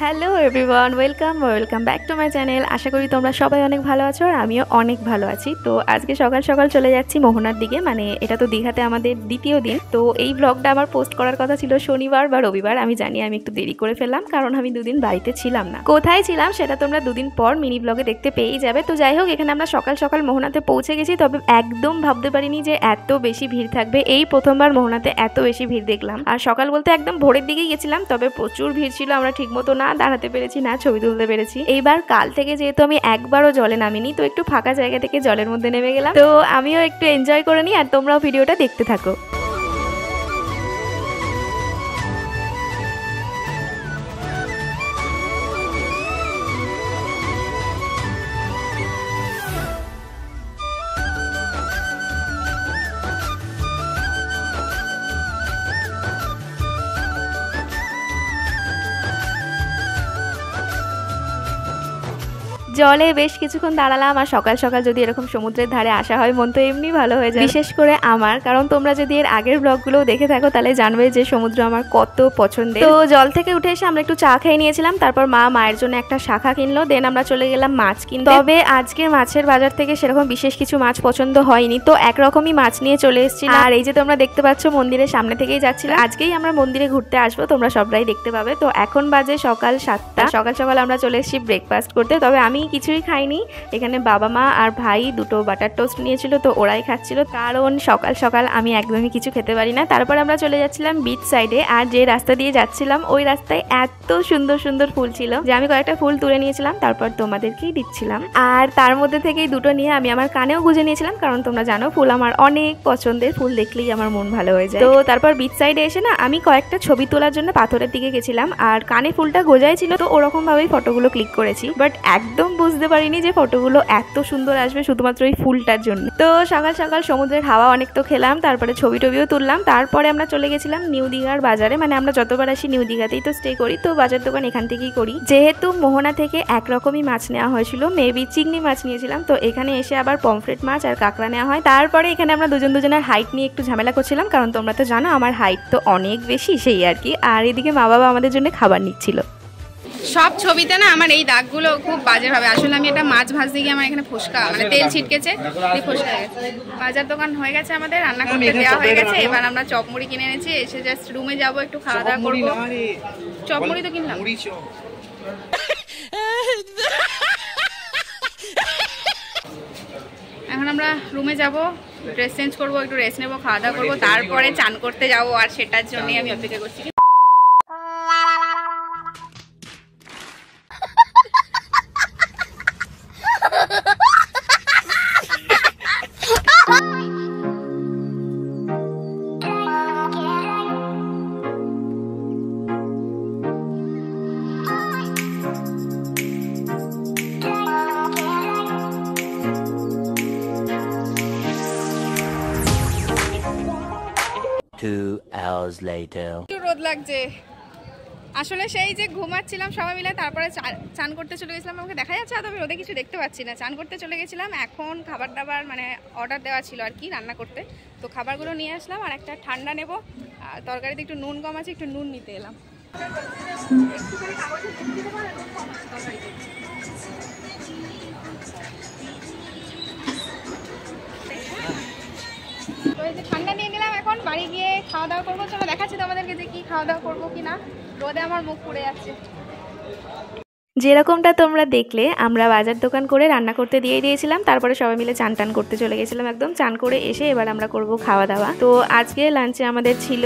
Hello everyone, welcome back to my channel. আশা করি তোমরা সবাই অনেক ভালো আছো আর আমিও অনেক ভালো আছি। তো আজকে সকাল সকাল চলে যাচ্ছি মোহনার দিকে, মানে এটা তো দীঘাতে আমাদের দ্বিতীয় দিন। তো এই ব্লগটা আমার পোস্ট করার কথা ছিল শনিবার বা রবিবার। আমি জানি আমি একটু দেরি করে ফেললাম, কারণ আমি দুদিন বাড়িতে ছিলাম না। কোথায় ছিলাম সেটা তোমরা দুদিন পর মিনি ব্লগে দেখতে পেয়েই যাবে। তো যাই হোক, এখানে আমরা সকাল সকাল মোহনাতে পৌঁছে গেছি, তবে একদম ভাবতে পারিনি যে এত বেশি ভিড় থাকবে। এই প্রথমবার মোহনাতে এত বেশি ভিড় দেখলাম। আর সকাল বলতে একদম ভোরের দিকেই গেছিলাম, তবে প্রচুর ভিড় ছিল। আমরা ঠিক মতো না দাঁড়াতে পেরেছি, না ছবি তুলতে পেরেছি। এইবার কাল থেকে যেহেতু আমি একবারও জলে নামিনি, তো একটু ফাঁকা জায়গা থেকে জলের মধ্যে নেমে গেলাম। তো আমিও একটু এনজয় করে নিই, আর তোমরাও ভিডিওটা দেখতে থাকো। জলে বেশ কিছুক্ষণ দাঁড়ালাম। আর সকাল সকাল যদি এরকম সমুদ্রের ধারে আসা হয়, মন তো এমনি ভালো হয়ে যায়, বিশেষ করে আমার। কারণ তোমরা যদি এর আগের ব্লগগুলো দেখে থাকো তাহলে জানবে যে সমুদ্র আমার কত পছন্দের। তো জল থেকে উঠে এসে আমরা একটু চা খেয়ে নিয়েছিলাম, তারপর মা মায়ের জন্য একটা শাখা কিনলো, দেন আমরা চলে গেলাম মাছ কিনতে। তবে আজকের মাছের বাজার থেকে সেরকম বিশেষ কিছু মাছ পছন্দ হয়নি, তো একরকমই মাছ নিয়ে চলে এসেছিলাম। আর এই যে তোমরা দেখতে পাচ্ছ মন্দিরের সামনে থেকেই যাচ্ছিলাম। আজকেই আমরা মন্দিরে ঘুরতে আসবো, তোমরা সবাই দেখতে পাবে। তো এখন বাজে সকাল 7টা। সকাল সকাল আমরা চলে এসেছি ব্রেকফাস্ট করতে, তবে আমি কিছুই খাইনি। এখানে বাবা মা আর ভাই দুটো বাটার টোস্ট নিয়েছিল, তো ওরাই খাচ্ছিল, কারণ সকাল সকাল আমি একদমই কিছু খেতে পারি না। তারপর আমরা চলে যাচ্ছিলাম বিচ সাইডে, আর যে রাস্তা দিয়ে যাচ্ছিলাম ওই রাস্তায় এত সুন্দর সুন্দর ফুল ছিল যে আমি কয়েকটা ফুল তুলে নিয়েছিলাম, তারপর তোমাদেরকেই দিচ্ছিলাম। আর তার মধ্যে থেকেই দুটো নিয়ে আমি আমার কানেও গুঁজে নিয়েছিলাম, কারণ তোমরা জানো ফুল আমার অনেক পছন্দের, ফুল দেখলেই আমার মন ভালো হয়ে যায়। তো তারপর বিচ সাইডে এসে না আমি কয়েকটা ছবি তোলার জন্য পাথরের দিকে গেছিলাম, আর কানে ফুলটা গোজাই ছিল, তো ওরকম ভাবেই ফটোগুলো ক্লিক করেছি। বাট একদম বুঝতে পারিনি যে ফটোগুলো এত সুন্দর আসবে শুধুমাত্র এই ফুলটার জন্য। তো সকাল সকাল সমুদ্রের হাওয়া অনেক তো খেলাম, তারপরে ছবি টবিও তুললাম। তারপরে আমরা চলে গেছিলাম নিউ দীঘার বাজারে, মানে আমরা যতবার আসি নিউ দীঘাতেই তো স্টে করি, তো বাজার দোকান এখান থেকেই করি। যেহেতু মোহনা থেকে একরকমই মাছ নেওয়া হয়েছিল, মেবি চিংড়ি মাছ নিয়েছিলাম, তো এখানে এসে আবার পমফ্রেট মাছ আর কাঁকড়া নেওয়া হয়। তারপরে এখানে আমরা দুজনের হাইট নিয়ে একটু ঝামেলা করছিলাম, কারণ তোমরা তো জানো আমার হাইট তো অনেক বেশি, সেই আর কি। আর এদিকে মা বাবা আমাদের জন্য খাবার নিচ্ছিল। সব ছবিতে না আমার এই দাগগুলো খুব বাজে হবে। আসলে আমি এটা মাছ ভাজতে গিয়ে আমার এখানে ফোসকা, মানে তেল ছিটকেছে, ফোসকা হয়ে গেছে। বাজার দোকান হয়ে গেছে, আমাদের রান্না করতে দেওয়া হয়ে গেছে। এবার আমরা চপমুড়ি কিনে এনেছি, এসে জাস্ট রুমে যাবো, একটু খাওয়া দাওয়া করবো। চপমুড়ি তো কিনলাম। এখন আমরা রুমে যাব, ড্রেস চেঞ্জ করবো, একটু রেস্ট নেবো, খাওয়া দাওয়া করবো, তারপরে চান করতে যাবো। আর সেটার জন্যই আমি অপেক্ষা করছি। একটু রোদ লাগছে আসলে, সেই যে ঘুমাচ্ছিলাম সবাই মিলে, তারপরে চান করতে চলে গেছিলাম। আমাকে দেখা যাচ্ছে তবে রোদে কিছু দেখতে পাচ্ছি না। চান করতে চলে গেছিলাম, এখন খাবার দাবার মানে অর্ডার দেওয়া ছিল আর কি রান্না করতে, তো খাবারগুলো নিয়ে আসলাম। আর একটা ঠান্ডা নেব, আর তরকারিতে একটু নুন কম আছে, একটু নুন নিতে এলাম। তো এই যে ঠান্ডা নিয়ে নিলাম, এখন বাড়ি গিয়ে খাওয়া দাওয়া করবো। চলো দেখাচ্ছি তোমাদেরকে যে কি খাওয়া দাওয়া করবো কিনা। রোদে আমার মুখ পুড়ে যাচ্ছে। যেরকমটা তোমরা দেখলে আমরা বাজার দোকান করে রান্না করতে দিয়ে দিয়েছিলাম, তারপরে সবাই মিলে চান টান করতে চলে গেছিলাম। একদম চান করে এসে এবার আমরা করব খাওয়া দাওয়া। তো আজকে লাঞ্চে আমাদের ছিল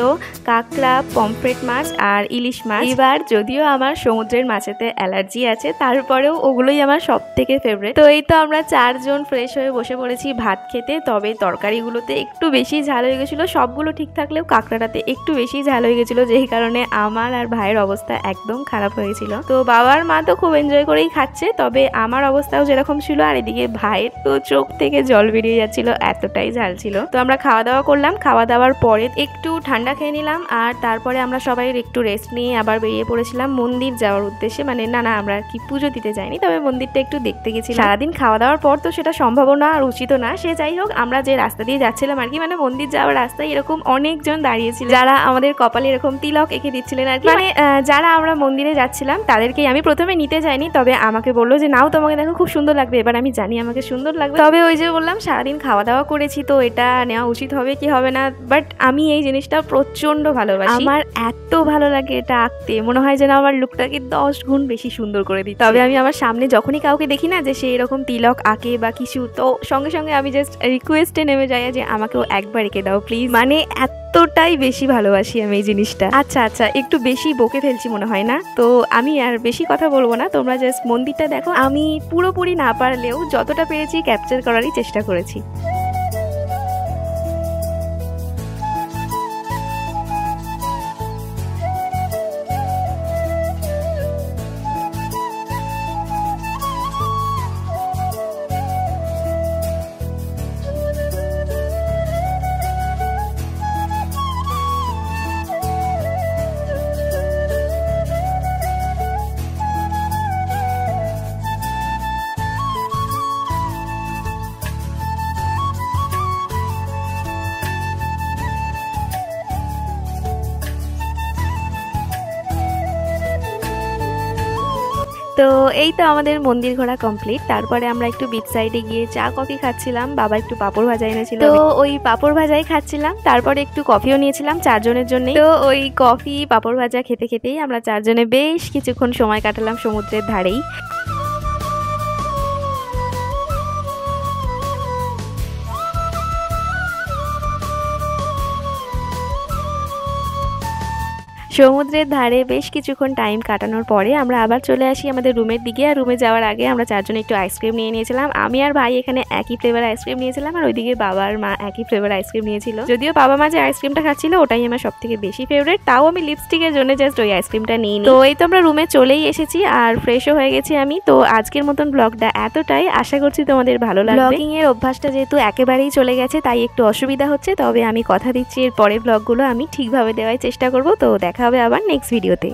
কাঁকড়া, পমফ্রেট মাছ আর ইলিশ মাছ। এবার যদিও আমার সমুদ্রের মাছেতে অ্যালার্জি আছে, তারপরেও ওগুলোই আমার সব থেকে ফেভারিট। তো এই তো আমরা 4 জন ফ্রেশ হয়ে বসে পড়েছি ভাত খেতে। তবে তরকারিগুলোতে একটু বেশি ঝাল হয়ে গেছিলো, সবগুলো ঠিক থাকলেও কাঁকড়াটাতে একটু বেশি ঝাল হয়ে গেছিলো, যেই কারণে আমার আর ভাইয়ের অবস্থা একদম খারাপ হয়ে গেছিলো। তো বাবার মা তো খুব এনজয় করেই খাচ্ছে, তবে আমার অবস্থাও যেরকম ছিল আর এদিকে ভাইয়ের তো চোখ থেকে জল বেরিয়ে যাচ্ছিল, এতটাই ঝাল ছিল। তো আমরা খাওয়া দাওয়া করলাম, খাওয়া দাওয়ার পরে একটু ঠান্ডা খেয়ে নিলাম আর তারপরে আমরা সবাই একটু রেস্ট নিয়ে আবার বেরিয়ে পড়েছিলাম মন্দির যাওয়ার উদ্দেশ্যে। মানে না আমরা আর কি পুজো দিতে যাইনি, তবে মন্দিরটা একটু দেখতে গেছি। সারাদিন খাওয়া দাওয়ার পর তো সেটা সম্ভব না আর উচিত না, সে যাই হোক আমরা যে রাস্তা দিয়ে যাচ্ছিলাম আর কি, মানে মন্দির যাওয়ার রাস্তায় এরকম অনেকজন দাঁড়িয়েছিল যারা আমাদের কপালে এরকম তিলক এঁকে দিচ্ছিলেন আর কি। মানে যারা আমরা মন্দিরে যাচ্ছিলাম তাদেরকেই আমি প্রথমে নিতে যাইনি, তবে আমাকে বললো যে নাও তোমাকে দেখো খুব সুন্দর লাগবে। এবার আমি জানি আমাকে সুন্দর লাগবে, তবে ওই যে বললাম সারাদিন খাওয়া দাওয়া করেছি তো এটা নেওয়া উচিত হবে কি হবে না, বাট আমি এই জিনিসটা প্রচন্ড ভালোবাসি। আমার এত ভালো লাগে এটা আঁকতে, মনে হয় যেন আমার লুকটাকে 10 গুণ বেশি সুন্দর করে দিই। তবে আমি আমার সামনে যখনই কাউকে দেখি না যে সে এরকম তিলক আঁকে বা কিছু, তো সঙ্গে সঙ্গে আমি জাস্ট রিকোয়েস্টে নেমে যাই যে আমাকেও একবার এঁকে দাও প্লিজ। মানে এতটাই বেশি ভালোবাসি আমি এই জিনিসটা। আচ্ছা একটু বেশি বকে ফেলছি মনে হয় না, তো আমি আর বেশি কথা বলবো না, তোমরা জাস্ট মন্দিরটা দেখো। আমি পুরোপুরি না পারলেও যতটা পেরেছি ক্যাপচার করারই চেষ্টা করেছি। তো এই তো আমাদের মন্দির ঘোরা কমপ্লিট। তারপরে আমরা একটু বিচ সাইডে গিয়ে চা কফি খাচ্ছিলাম, বাবা একটু পাঁপড় ভাজা এনেছিল, তো ওই পাঁপড় ভাজাই খাচ্ছিলাম। তারপরে একটু কফিও নিয়েছিলাম 4 জনের জন্য। তো ওই কফি পাঁপড় ভাজা খেতে খেতেই আমরা 4 জনে বেশ কিছুক্ষণ সময় কাটালাম সমুদ্রের ধারেই। সমুদ্রের ধারে বেশ কিছুক্ষণ টাইম কাটানোর পরে আমরা আবার চলে আসি আমাদের রুমের দিকে। আর রুমে যাওয়ার আগে আমরা 4 জনে একটু আইসক্রিম নিয়ে নিয়েছিলাম। আমি আর ভাই এখানে একই ফ্লেভার আইসক্রিম নিয়েছিলাম, আর ওইদিকে বাবা আর মা একই ফ্লেভার আইসক্রিম নিয়েছিল। যদিও বাবা মা যে আইসক্রিমটা খাচ্ছিল ওটাই আমার সব থেকে বেশি ফেভারিট, তাও আমি লিপস্টিকের জন্য জাস্ট ওই আইসক্রিমটা নিই। তো এই তো আমরা রুমে চলেই এসেছি আর ফ্রেশও হয়ে গেছি আমি। তো আজকের মতন ব্লগটা এতটাই, আশা করছি তোমাদের ভালো লাগবে। ব্লগিং এর অভ্যাসটা যেহেতু একেবারেই চলে গেছে তাই একটু অসুবিধা হচ্ছে, তবে আমি কথা দিচ্ছি এর পরের ব্লগগুলো আমি ঠিকভাবে দেওয়ার চেষ্টা করব। তো দেখা হবে আবার নেক্সট ভিডিওতে।